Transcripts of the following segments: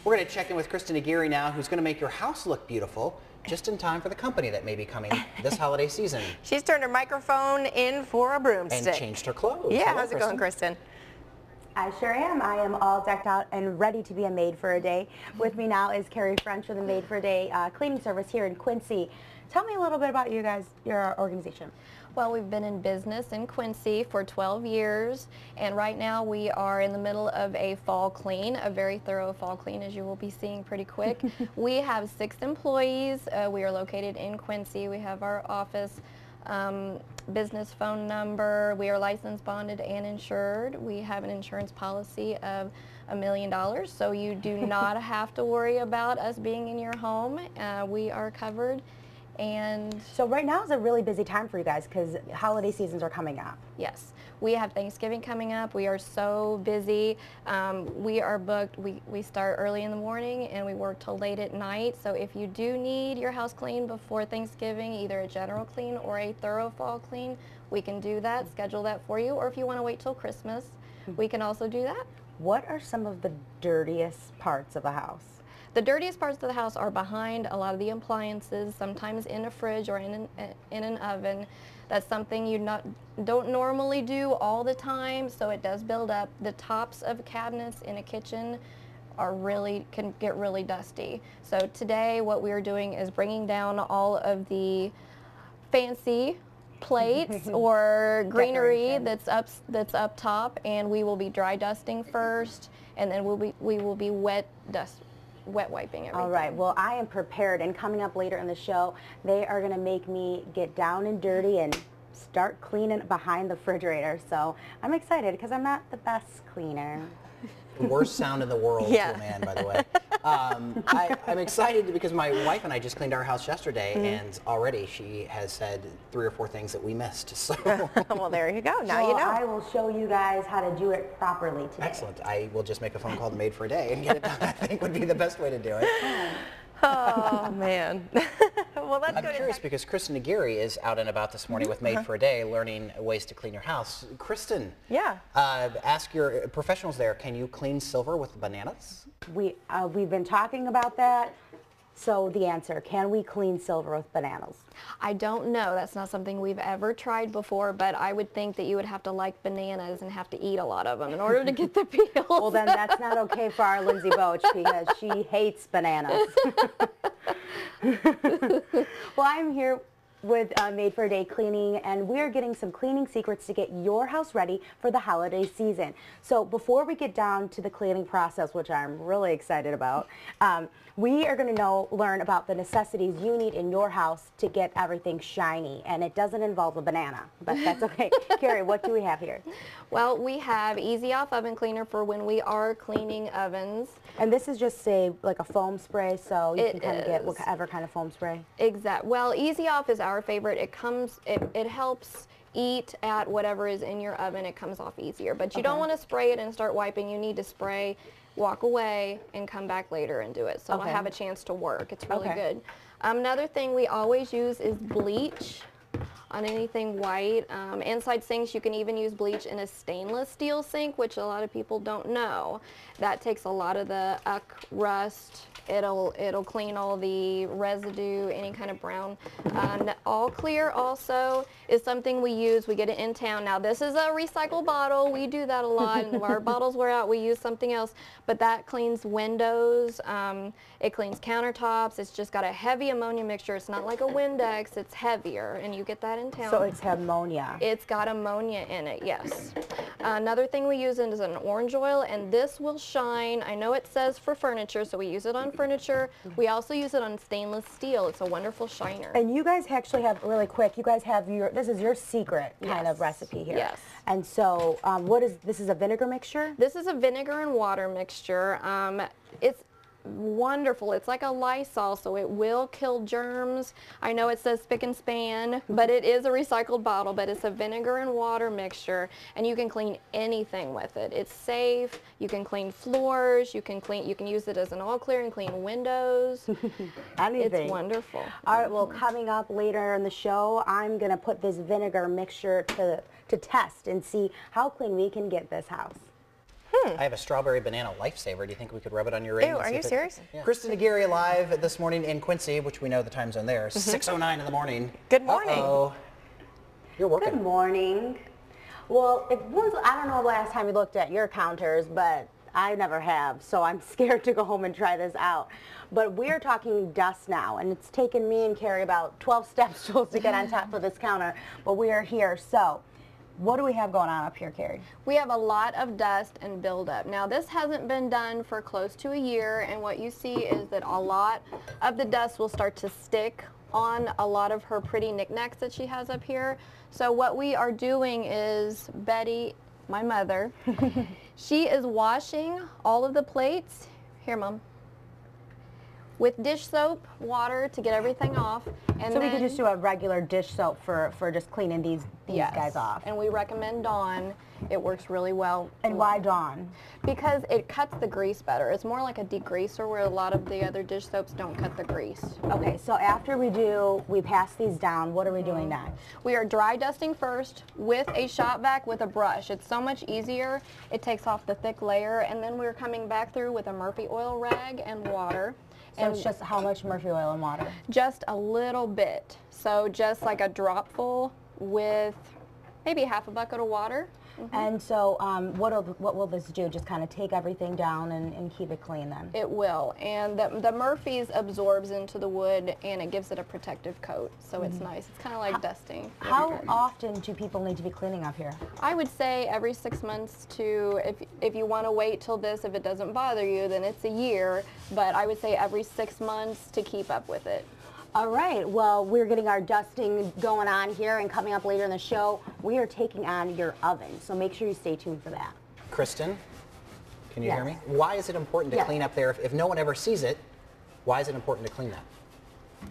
We're going to check in with Kristen Aguirre now, who's going to make your house look beautiful just in time for the company that may be coming this holiday season. She's turned her microphone in for a broomstick. And changed her clothes. Yeah, Hello, how's it going, Kristen? I sure am. I am all decked out and ready to be a maid for a day. With me now is Carrie French with a Maid for a Day cleaning service here in Quincy. Tell me a little bit about you guys, your organization. Well, we've been in business in Quincy for 12 years, and right now we are in the middle of a fall clean, a very thorough fall clean, as you will be seeing pretty quick. We have 6 employees. We are located in Quincy. We have our office, business phone number. We are licensed, bonded, and insured. We have an insurance policy of $1 million, so you do not have to worry about us being in your home. We are covered. And so right now is a really busy time for you guys because holiday seasons are coming up. Yes, we have Thanksgiving coming up. We are so busy. We are booked. We start early in the morning and we work till late at night. So if you do need your house clean before Thanksgiving, either a general clean or a thorough fall clean, we can do that, schedule that for you. Or if you want to wait till Christmas, we can also do that. What are some of the dirtiest parts of the house? The dirtiest parts of the house are behind a lot of the appliances, sometimes in a fridge or in an oven. That's something you don't normally do all the time, so it does build up. The tops of cabinets in a kitchen can get really dusty. So today what we are doing is bringing down all of the fancy plates or greenery that's up top, and we will be dry dusting first, and then we will be wet wiping everything. All right, well, I am prepared, and coming up later in the show, they are going to make me get down and dirty and start cleaning behind the refrigerator. So I'm excited because I'm not the best cleaner. The worst sound in the world to a man, by the way. I'm excited because my wife and I just cleaned our house yesterday, and already she has said 3 or 4 things that we missed. So well, there you go. Now you know. I will show you guys how to do it properly today. Excellent. I will just make a phone call to Maid for a Day and get it done. I think would be the best way to do it. Oh, man. Well, let's go to... I'm curious because Kristen Aguirre is out and about this morning with Maid for a Day, learning ways to clean your house. Kristen, ask your professionals there, can you clean silver with bananas? We've been talking about that. So the answer, can we clean silver with bananas? I don't know. That's not something we've ever tried before, but I would think that you would have to like bananas and have to eat a lot of them in order to get the peels. Well, then that's not okay for our Lindsay Boach because she hates bananas. Well, I'm here with Maid for a Day Cleaning, and we're getting some cleaning secrets to get your house ready for the holiday season. So before we get down to the cleaning process, which I'm really excited about, we are going to learn about the necessities you need in your house to get everything shiny, and it doesn't involve a banana, but that's okay. Carrie, what do we have here? Well, we have Easy Off Oven Cleaner for when we are cleaning ovens. And this is just like a foam spray, so you can kind of get whatever kind of foam spray. Exactly. Well, Easy Off is our favorite. It helps eat at whatever is in your oven. It comes off easier, but you don't want to spray it and start wiping. You need to spray, walk away, and come back later and do it, so it'll have a chance to work. It's really good. Another thing we always use is bleach on anything white. Inside sinks, you can even use bleach in a stainless steel sink, which a lot of people don't know. That takes a lot of the rust. It'll clean all the residue, any kind of brown. All Clear also is something we use. We get it in town. Now this is a recycled bottle. We do that a lot, and if our bottles wear out, we use something else. But that cleans windows. It cleans countertops. It's just got a heavy ammonia mixture. It's not like a Windex. It's heavier, and you get that in town. So it's ammonia. It's got ammonia in it, yes. Another thing we use is an orange oil, and this will shine. I know it says for furniture, so we use it on furniture. We also use it on stainless steel. It's a wonderful shiner. And you guys actually have, really quick, you guys have this is your secret kind of recipe here. Yes. And so this is a vinegar mixture? This is a vinegar and water mixture. It's wonderful. It's like a Lysol, so it will kill germs. I know it says spick and span, but it is a recycled bottle, but it's a vinegar and water mixture, and you can clean anything with it. It's safe. You can clean floors. You can use it as an all clear and clean windows. Anything. It's wonderful. All right, well, coming up later in the show, I'm going to put this vinegar mixture to test and see how clean we can get this house. I have a strawberry banana lifesaver. Do you think we could rub it on your ring? Ew, are you serious? Yeah. Kristen Aguirre live this morning in Quincy, which we know the time zone there, 6:09 in the morning. Good morning. Uh-oh. You're working. Good morning. Well, I don't know the last time you looked at your counters, but I never have, so I'm scared to go home and try this out. But we're talking dust now, and it's taken me and Carrie about 12 steps to get on top of this counter, but we are here. So what do we have going on up here, Carrie? We have a lot of dust and buildup. Now, this hasn't been done for close to a year, and what you see is that a lot of the dust will start to stick on a lot of her pretty knickknacks that she has up here. So what we are doing is Betty, my mother, she is washing all of the plates. Here, Mom. With dish soap, water to get everything off. And so we could just do a regular dish soap for just cleaning these guys off. And we recommend Dawn. It works really well. And why Dawn? Because it cuts the grease better. It's more like a degreaser where a lot of the other dish soaps don't cut the grease. Okay, so after we pass these down, what are we doing next? We are dry dusting first with a shop vac with a brush. It's so much easier. It takes off the thick layer, and then we're coming back through with a Murphy oil rag and water. So it's just how much Murphy oil and water? Just a little bit. So just like a dropful with maybe half a bucket of water. And so what will this do? Just kind of take everything down and keep it clean then? It will. And the Murphy's absorbs into the wood and it gives it a protective coat. So it's nice. It's kind of like dusting. How often do people need to be cleaning up here? I would say every 6 months to, if you want to wait till this, if it doesn't bother you, then it's a year. But I would say every 6 months to keep up with it. All right, well, we're getting our dusting going on here, and coming up later in the show, we are taking on your oven. So make sure you stay tuned for that. Kristen, can you hear me? Why is it important to clean up there? If no one ever sees it, why is it important to clean that?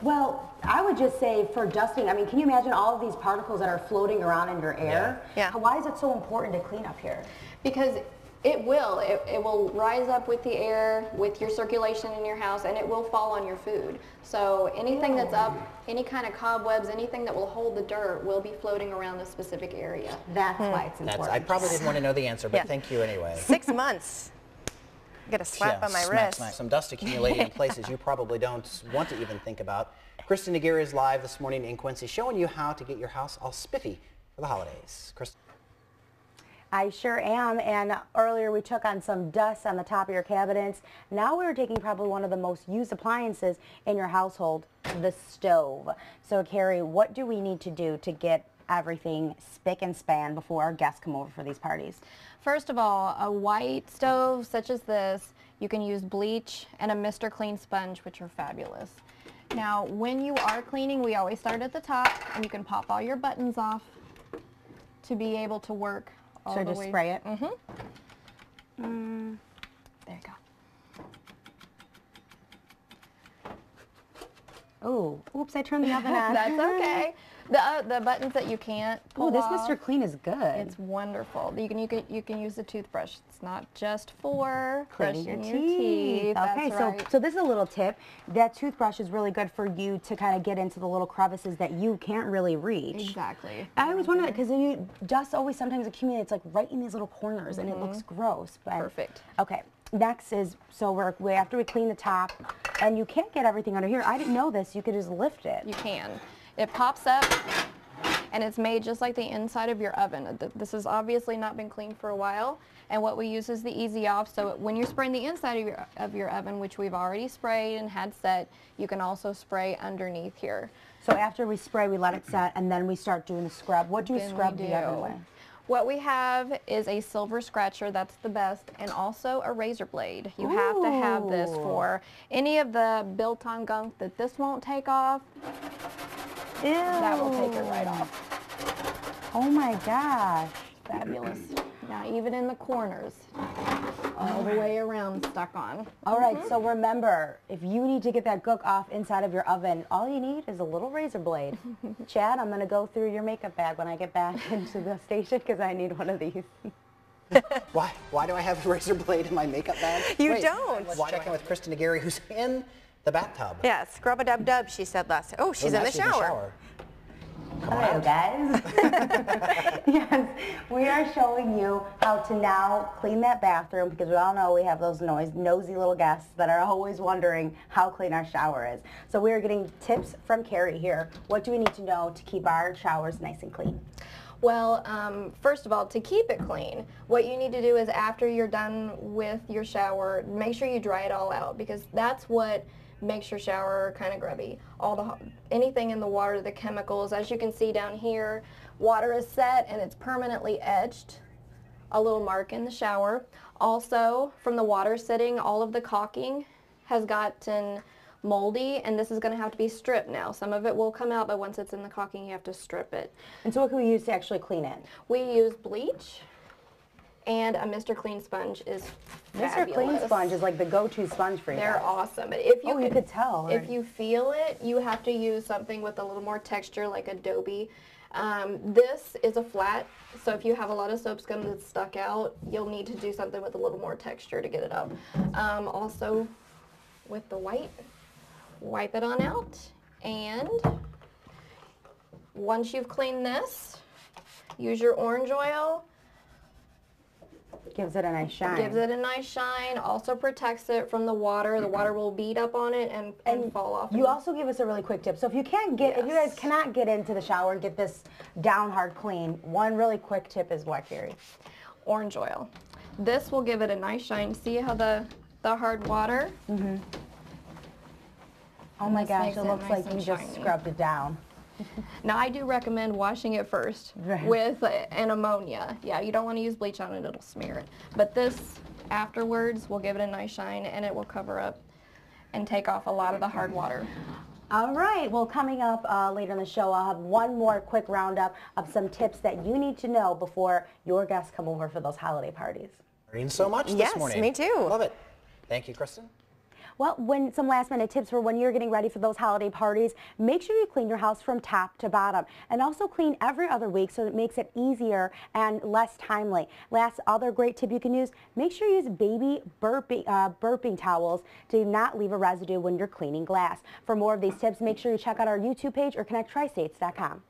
Well, I would just say for dusting, I mean, can you imagine all of these particles that are floating around in your air? Yeah. Why is it so important to clean up here? Because it will rise up with the air, with your circulation in your house, and it will fall on your food. So anything that's up, any kind of cobwebs, anything that will hold the dirt will be floating around a specific area. That's why it's important. I probably didn't want to know the answer, but thank you anyway. 6 months. Get a slap on my wrist. Some dust accumulating in places you probably don't want to even think about. Kristen Aguirre is live this morning in Quincy, showing you how to get your house all spiffy for the holidays. Kristen. I sure am, and earlier we took on some dust on the top of your cabinets. Now we're taking probably one of the most used appliances in your household, the stove. So Carrie, what do we need to do to get everything spick and span before our guests come over for these parties? First of all, a white stove such as this, you can use bleach and a Mr. Clean sponge, which are fabulous. Now, when you are cleaning, we always start at the top, and you can pop all your buttons off to be able to work. So just spray it? There you go. Oh, oops, I turned the oven on. That's okay. The buttons that you can't pull this off, Mr. Clean is good. it's wonderful. You can use the toothbrush. It's not just for Cleaning brushing your your teeth. Okay, That's right. so this is a little tip. That toothbrush is really good for you to kind of get into the little crevices that you can't really reach. Exactly. I always wonder that because dust always sometimes accumulates like right in these little corners and it looks gross. But Perfect. Okay, next is, so after we clean the top, and you can't get everything under here. I didn't know this. You could just lift it. You can. It pops up, and it's made just like the inside of your oven. This has obviously not been cleaned for a while, and what we use is the Easy Off. So when you're spraying the inside of your oven, which we've already sprayed and had set, you can also spray underneath here. So after we spray, we let it set, and then we start doing the scrub. What do you scrub the oven with? What we have is a silver scratcher, that's the best, and also a razor blade. You have to have this for any of the built-on gunk that this won't take off. Ew. That will take it right off. Oh my gosh. Fabulous. Now even in the corners, all the way around stuck on. All right, so remember, if you need to get that gook off inside of your oven, all you need is a little razor blade. Chad, I'm going to go through your makeup bag when I get back into the station because I need one of these. Why do I have a razor blade in my makeup bag? You don't. Let's check in with Kristen Aguirre, who's in the bathtub. Yeah, scrub-a-dub-dub, she said last time. Oh, she's in the shower. Hello guys. Yes, we are showing you how to now clean that bathroom because we all know we have those nosy little guests that are always wondering how clean our shower is. So we are getting tips from Carrie here. What do we need to know to keep our showers nice and clean? Well, first of all, to keep it clean, what you need to do is after you're done with your shower, make sure you dry it all out because that's what makes your shower kind of grubby. Anything in the water, the chemicals, as you can see down here, water is set and it's permanently etched, a little mark in the shower. Also, from the water sitting, all of the caulking has gotten moldy, and this is going to have to be stripped now. Some of it will come out, but once it's in the caulking, you have to strip it. And so what can we use to actually clean it? We use bleach, and a Mr. Clean sponge is fabulous. Mr. Clean sponge is like the go-to sponge for you They're guys. awesome. But if you you could tell. If you feel it, you have to use something with a little more texture, like Adobe. This is a flat, so if you have a lot of soap scum that's stuck out, you'll need to do something with a little more texture to get it up. Also, with the white, wipe it on out, and once you've cleaned this, use your orange oil. Gives it a nice shine. Gives it a nice shine, also protects it from the water. The water will bead up on it and fall off. You also give us a really quick tip. So if you can't get, if you guys cannot get into the shower and get this down hard clean, one really quick tip is what, Carrie? Orange oil. This will give it a nice shine. See how the hard water? Mm-hmm. Oh my gosh, it looks like you just scrubbed it down. Now I do recommend washing it first with an ammonia. Yeah, you don't want to use bleach on it, it'll smear it. But this afterwards will give it a nice shine and it will cover up and take off a lot of the hard water. All right, well coming up later in the show, I'll have one more quick roundup of some tips that you need to know before your guests come over for those holiday parties. Learning so much this morning. Yes, me too. Love it. Thank you, Kristen. Well, some last minute tips for when you're getting ready for those holiday parties, make sure you clean your house from top to bottom and also clean every other week so it makes it easier and less timely. Last other great tip you can use, make sure you use baby burping towels to not leave a residue when you're cleaning glass. For more of these tips, make sure you check out our YouTube page or connecttristates.com.